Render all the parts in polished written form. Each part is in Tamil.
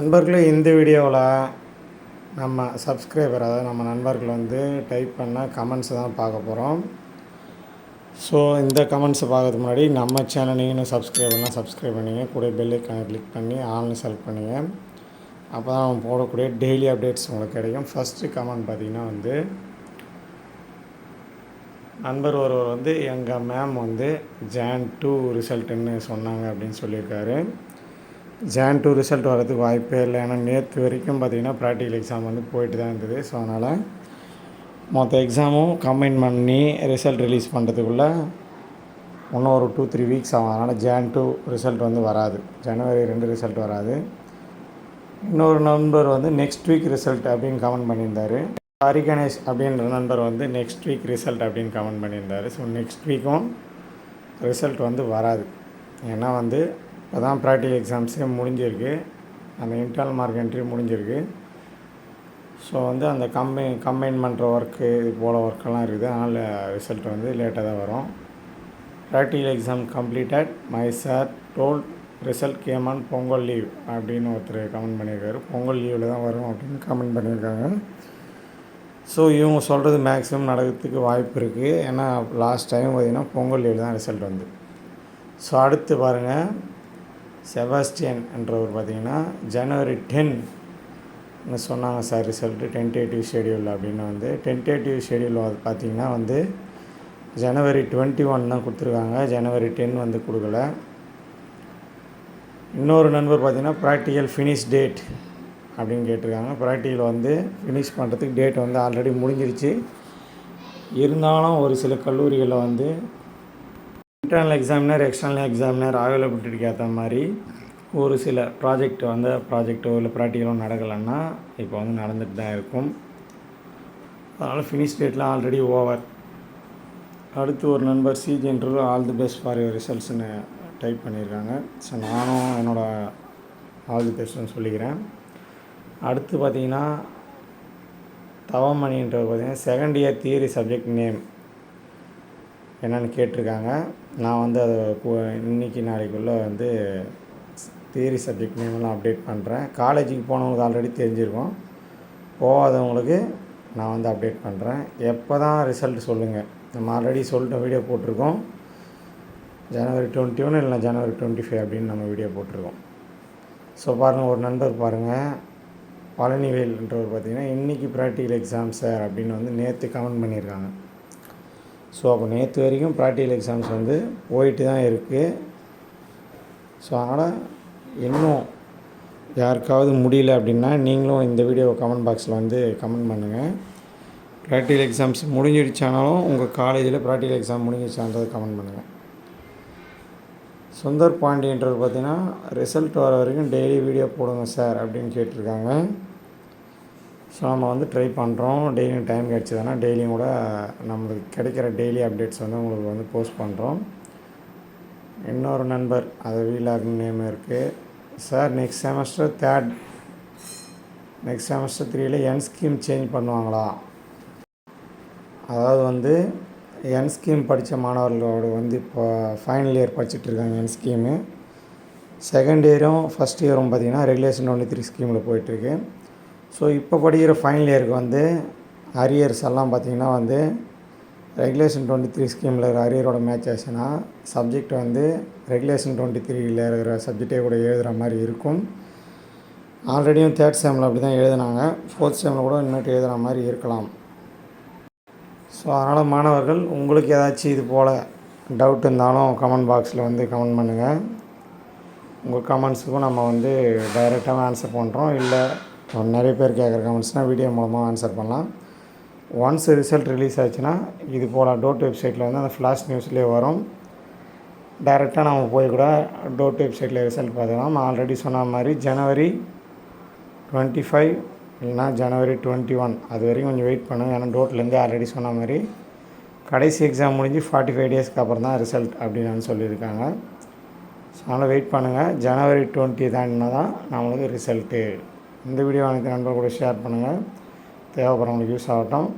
நண்பர்களே, இந்த வீடியோவில் நம்ம சப்ஸ்கிரைபர், அதாவது நம்ம நண்பர்கள் வந்து டைப் பண்ண கமெண்ட்ஸை தான் பார்க்க போகிறோம். ஸோ இந்த கமெண்ட்ஸை பார்க்கறதுக்கு முன்னாடி நம்ம சேனல் நீங்கள் சப்ஸ்கிரைப் பண்ணால் சப்ஸ்கிரைப் பண்ணிங்க, கூட பெல் ஐக்கானை கிளிக் பண்ணி ஆன்லைன் செலக்ட் பண்ணிங்க. அப்போ தான் நம்ம போடக்கூடிய டெய்லி அப்டேட்ஸ் உங்களுக்கு கிடைக்கும். ஃபஸ்ட்டு கமெண்ட் பார்த்திங்கன்னா வந்து நண்பர் ஒருவர் வந்து எங்கள் மேம் வந்து ஜான் 2 ரிசல்ட்டுன்னு சொன்னாங்க அப்படின்னு சொல்லியிருக்காரு. ஜான் 2 ரிசல்ட் வரதுக்கு வாய்ப்பே இல்லை. ஏன்னா நேற்று வரைக்கும் பார்த்திங்கன்னா ப்ராக்டிக்கல் எக்ஸாம் வந்து போயிட்டு தான் இருந்தது. ஸோ அதனால் மொத்த எக்ஸாமும் கம்பைன் பண்ணி ரிசல்ட் ரிலீஸ் பண்ணுறதுக்குள்ளே இன்னும் ஒரு 2-3 வீக்ஸ் ஆகும். அதனால் ஜான் 2 ரிசல்ட் வந்து வராது, ஜனவரி 2 ரிசல்ட் வராது. இன்னொரு நண்பர் வந்து நெக்ஸ்ட் வீக் ரிசல்ட் அப்படின்னு கமெண்ட் பண்ணியிருந்தார். ஹரிகணேஷ் அப்படின்ற நண்பர் வந்து நெக்ஸ்ட் வீக் ரிசல்ட் அப்படின்னு கமெண்ட் பண்ணியிருந்தார். ஸோ நெக்ஸ்ட் வீக்கும் ரிசல்ட் வந்து வராது. ஏன்னா வந்து இப்போ தான் ப்ராக்டிக்கல் எக்ஸாம்ஸே முடிஞ்சிருக்கு, அந்த இன்டர்னல் மார்க் என்ட்ரி முடிஞ்சிருக்கு. ஸோ வந்து அந்த கம்பைன் பண்ணுற ஒர்க்கு இது போல் ஒர்க்கெல்லாம் இருக்குது. அதனால் ரிசல்ட் வந்து லேட்டாக தான் வரும். Practical exam completed, my sir told result game on Pongal leave அப்படின்னு ஒருத்தர் கமெண்ட் பண்ணியிருக்காரு. பொங்கல் லீவில் தான் வரும் அப்படின்னு கமெண்ட் பண்ணியிருக்காங்க. ஸோ இவங்க சொல்கிறது மேக்ஸிமம் நடக்கிறதுக்கு வாய்ப்பு இருக்குது. ஏன்னா லாஸ்ட் டைம் பார்த்திங்கன்னா பொங்கல் லீவ் தான் ரிசல்ட் வந்து. ஸோ அடுத்து பாருங்கள், செபாஸ்டியன் என்றவர் பார்த்திங்கன்னா ஜனவரி 10 சொன்னாங்க சார் ரிசல்ட்டு, டென்டேட்டிவ் ஷெடியூல் அப்படின்னு. வந்து டென்டேட்டிவ் ஷெடியூல் பார்த்திங்கன்னா வந்து ஜனவரி 21 தான் கொடுத்துருக்காங்க, ஜனவரி 10 வந்து கொடுக்கல. இன்னொரு நண்பர் பார்த்திங்கன்னா ப்ராக்டிக்கல் ஃபினிஷ் டேட் அப்படின்னு கேட்டிருக்காங்க. ப்ராக்டிக்கல் வந்து ஃபினிஷ் பண்ணுறதுக்கு டேட் வந்து ஆல்ரெடி முடிஞ்சிருச்சு. இருந்தாலும் ஒரு சில கல்லூரிகளில் வந்து இன்டர்னல் எக்ஸாமினர், எக்ஸ்டர்னல் எக்ஸாமினர் அவைலபிலிட்டிக்கு ஏற்ற மாதிரி ஒரு சில ப்ராஜெக்டோ இல்லை ப்ராக்டிக்கலோ நடக்கலைன்னா இப்போ வந்து நடந்துட்டு தான் இருக்கும். அதனால் ஃபினிஷ் டேட்லாம் ஆல்ரெடி ஓவர். அடுத்து ஒரு நண்பர் சிஜென்ட்ரு all the best for your ரிசல்ட்ஸ்னு டைப் பண்ணியிருக்காங்க. ஸோ நானும் என்னோடய ஆல் தி பெஸ்ட்னு சொல்லிக்கிறேன். அடுத்து பார்த்திங்கன்னா தவமணின்றவர் பார்த்திங்கன்னா second year theory subject name என்னென்னு கேட்டிருக்காங்க. நான் வந்து அதை இன்றைக்கி நாளைக்குள்ளே வந்து தியரி சப்ஜெக்ட் நேம்லாம் அப்டேட் பண்ணுறேன். காலேஜுக்கு போனவங்களுக்கு ஆல்ரெடி தெரிஞ்சிருக்கும், போகாதவங்களுக்கு நான் வந்து அப்டேட் பண்ணுறேன். எப்போ தான் ரிசல்ட் சொல்லுங்கள், நம்ம ஆல்ரெடி சொல்லிட்டு வீடியோ போட்டிருக்கோம். ஜனவரி 21 இல்லை ஜனவரி 25 அப்படின்னு நம்ம வீடியோ போட்டிருக்கோம். ஸோ பாருங்கள், ஒரு நண்பர் பாருங்கள், பழனிவேல்ன்றவர் பார்த்திங்கன்னா இன்றைக்கி ப்ராக்டிக்கல் எக்ஸாம் சார் அப்படின்னு வந்து நேற்று கமெண்ட் பண்ணியிருக்காங்க. ஸோ அப்போ நேற்று வரைக்கும் ப்ராக்டிக்கல் எக்ஸாம்ஸ் வந்து போயிட்டு தான் இருக்குது. ஸோ அதனால் இன்னும் யாருக்காவது முடியல அப்படின்னா நீங்களும் இந்த வீடியோவை கமெண்ட் பாக்ஸில் வந்து கமெண்ட் பண்ணுங்கள். ப்ராக்டிக்கல் எக்ஸாம்ஸ் முடிஞ்சிடுச்சானாலும் உங்கள் காலேஜில் ப்ராக்டிக்கல் எக்ஸாம் முடிஞ்சிடுச்சான்றதை கமெண்ட் பண்ணுங்கள். சுந்தர் பாண்டியன்றவர் பார்த்திங்கன்னா ரிசல்ட் வர வரைக்கும் டெய்லி வீடியோ போடுங்க சார் அப்படின்னு கேட்டிருக்காங்க. ஸோ நம்ம வந்து ட்ரை பண்ணுறோம். டெய்லியும் டைம் கிடச்சிதுன்னா டெய்லியும் கூட நம்மளுக்கு கிடைக்கிற டெய்லி அப்டேட்ஸ் வந்து உங்களுக்கு வந்து போஸ்ட் பண்ணுறோம். இன்னொரு நண்பர், அது வீலார்னு நேம் இருக்குது, சார் நெக்ஸ்ட் செமஸ்டர் 3ல் என் ஸ்கீம் சேஞ்ச் பண்ணுவாங்களா? அதாவது வந்து என் ஸ்கீம் படித்த மாணவர்களோடு வந்து இப்போ ஃபைனல் இயர் படிச்சுட்ருக்காங்க என் ஸ்கீமு. செகண்ட் இயரும் ஃபஸ்ட் இயரும் பார்த்திங்கன்னா ரெகுலேஷன் 23 ஸ்கீமில் போயிட்டுருக்கு. ஸோ இப்போ படிக்கிற ஃபைனல் இயருக்கு வந்து அரியர்ஸ் எல்லாம் பார்த்திங்கன்னா வந்து ரெகுலேஷன் 23 ஸ்கீமில் இருக்கிற அரியரோட மேட்ச் ஆச்சுன்னா சப்ஜெக்ட் வந்து ரெகுலேஷன் 23ல் இருக்கிற சப்ஜெக்டே கூட எழுதுகிற மாதிரி இருக்கும். ஆல்ரெடியும் 3rd செம்மில் அப்படி தான் எழுதினாங்க, 4th செம்மில் கூட இன்னொரு எழுதுகிற மாதிரி இருக்கலாம். ஸோ அதனால் மாணவர்கள், உங்களுக்கு ஏதாச்சும் இது போல் டவுட் இருந்தாலும் கமெண்ட் பாக்ஸில் வந்து கமெண்ட் பண்ணுங்கள். உங்கள் கமெண்ட்ஸுக்கும் நம்ம வந்து டைரெக்டாக ஆன்சர் பண்ணுறோம். இல்லை நிறைய பேர் கேட்குற கமெண்ட்ஸ்னால் வீடியோ மூலமாக ஆன்சர் பண்ணலாம். ஒன்ஸ் ரிசல்ட் ரிலீஸ் ஆச்சுன்னா இது போல் டோட் வெப்சைட்டில் வந்து அந்த ஃப்ளாஷ் நியூஸ்லேயே வரும். டைரெக்டாக நம்ம போய் கூட டோட் வெப்சைட்டில் ரிசல்ட் பார்த்துக்கலாம். ஆல்ரெடி சொன்ன மாதிரி ஜனவரி 25 இல்லைனா ஜனவரி 21 அது வரைக்கும் கொஞ்சம் வெயிட் பண்ணுங்கள். ஏன்னா டோட்லேருந்து ஆல்ரெடி சொன்ன மாதிரி கடைசி எக்ஸாம் முடிஞ்சு 45 டேஸ்க்கு அப்புறம் தான் ரிசல்ட் அப்படின்னு சொல்லியிருக்காங்க. ஸோ அதனால் வெயிட் பண்ணுங்கள். ஜனவரி 20 தாண்டினா தான் நம்மளுக்கு ரிசல்ட்டு. இந்த வீடியோ அனைத்து நண்பர்கள் கூட ஷேர் பண்ணுங்கள், தேவைப்படுறவங்களுக்கு யூஸ் ஆகட்டும்.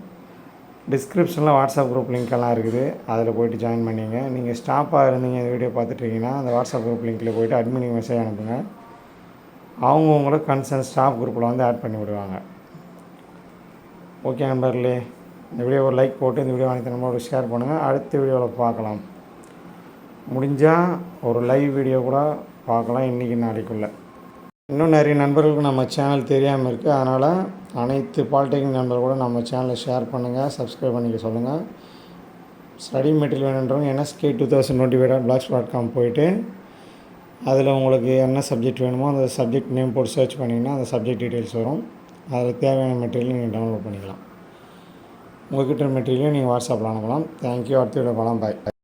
டிஸ்கிரிப்ஷனில் வாட்ஸ்அப் குரூப் லிங்க் எல்லாம் இருக்குது, அதில் போய்ட்டு ஜாயின் பண்ணிங்க. நீங்கள் ஸ்டாப்பாக இருந்தீங்க இந்த வீடியோ பார்த்துட்ருக்கீங்கன்னா அந்த வாட்ஸ்அப் குரூப் லிங்க்கில் போய்ட்டு அட்மினுக்கு மெசேஜ் அனுப்புங்க. அவங்கவுங்கள கன்சர்ன் ஸ்டாஃப் குரூப்பில் வந்து ஆட் பண்ணி விடுவாங்க. ஓகே நண்பர்களே, இந்த வீடியோ ஒரு லைக் போட்டு இந்த வீடியோ அனைத்து நண்பரோட ஷேர் பண்ணுங்கள். அடுத்த வீடியோவில் பார்க்கலாம். முடிஞ்சால் ஒரு லைவ் வீடியோ கூட பார்க்கலாம் இன்றைக்கி நாளைக்குள்ளே. இன்னும் நிறைய நண்பர்களுக்கு நம்ம சேனல் தெரியாமல் இருக்குது. அதனால் அனைத்து பாலிடெக்னிக் நண்பர்கள் கூட நம்ம சேனலை ஷேர் பண்ணுங்கள், சப்ஸ்கிரைப் பண்ணிக்க சொல்லுங்கள். ஸ்டடி மெட்டீரியல் வேணுன்றவங்க nsk2025.blogspot.com போய்ட்டு அதில் உங்களுக்கு என்ன சப்ஜெக்ட் வேணுமோ அந்த சப்ஜெக்ட் நேம் போட்டு சர்ச் பண்ணிங்கன்னா அந்த சப்ஜெக்ட் டீட்டெயில்ஸ் வரும். அதில் தேவையான மெட்டீரியல் நீங்கள் டவுன்லோட் பண்ணிக்கலாம். உங்கள்கிட்ட மெட்டீரியலையும் நீங்கள் வாட்ஸ்அப்பில் அனுப்பலாம். தேங்க்யூ. அடுத்த வீடியோ பார்க்கலாம். பாய்.